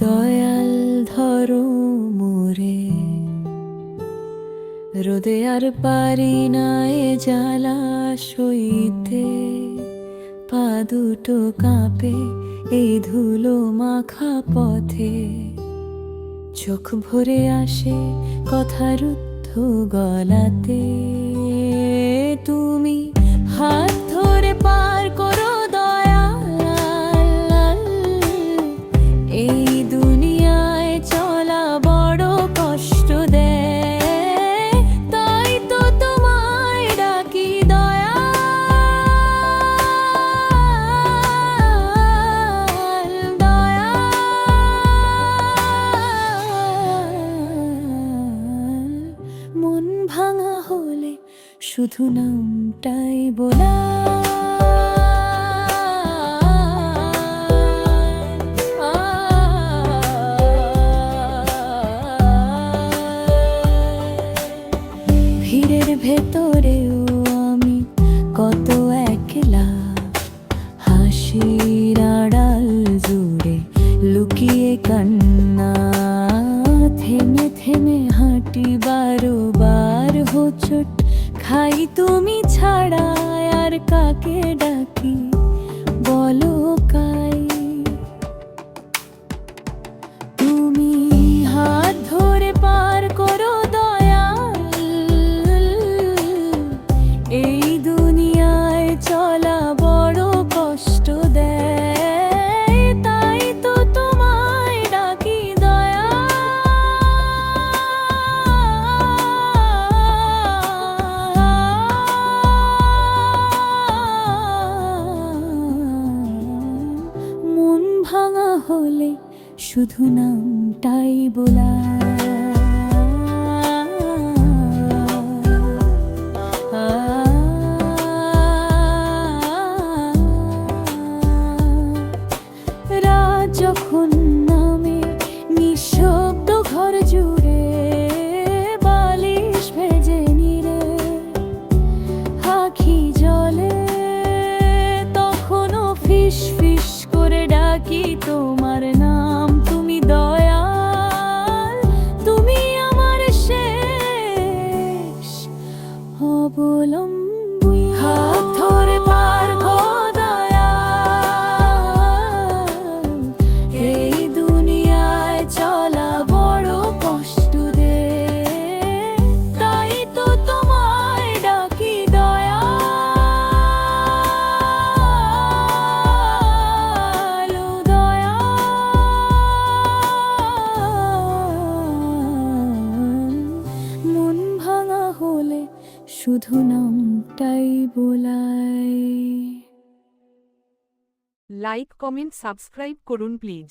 দয়াল ধরো মোরে, রোদে আর পারি না এ জ্বালা সইতে। পা দুটো কাঁপে এই ধুলো মাখা পথে, চোখ ভরে আসে কথা রুদ্ধ গলাতে। তুমি হাত ধরে পার করো দয়াল, এই দুনিয়ায় চলা বড় কষ্ট দেয়, তাই তো তোমায় ডাকি দয়াল, দয়াল। মন ভাঙা হলে শুধু নামটাই বলা, ভিড়ের ভেতরেও আমি কত একলা, হাসির আড়াল জুড়ে লুকিয়ে কান্না। থেমে থেমে হাঁটি বারবার হোঁচট খাই, তুমি ছাড়া আর কাকে ডাকি বলো কাই। তুমি হাত ধরে পার করো দয়াল, এই দুনিয়ায় চলা বড় কষ্ট দেয়, তাই তো তোমায় ডাকি দয়াল। মন ভাঙা হলে শুধু নামটাই বলা, রাত যখন নামে নিঃশব্দ ঘর জুড়ে, বালিশ ভেজে নিরে আঁখি জলে, তখনও ফিস ফিস করে ডাকি তোমার নাম। তুমি দয়াল, তুমি আমার শেষ অবলম্বন। হাত ধরে পার করো দয়াল, এই দুনিয়ায় চলা বড় কষ্ট দেয়, তাই তো তোমায় ডাকি দয়াল, দয়াল। মন ভাঙা হলে শুধু নামটাই বোলাই। লাইক, কমেন্ট, সাবস্ক্রাইব করুন প্লিজ।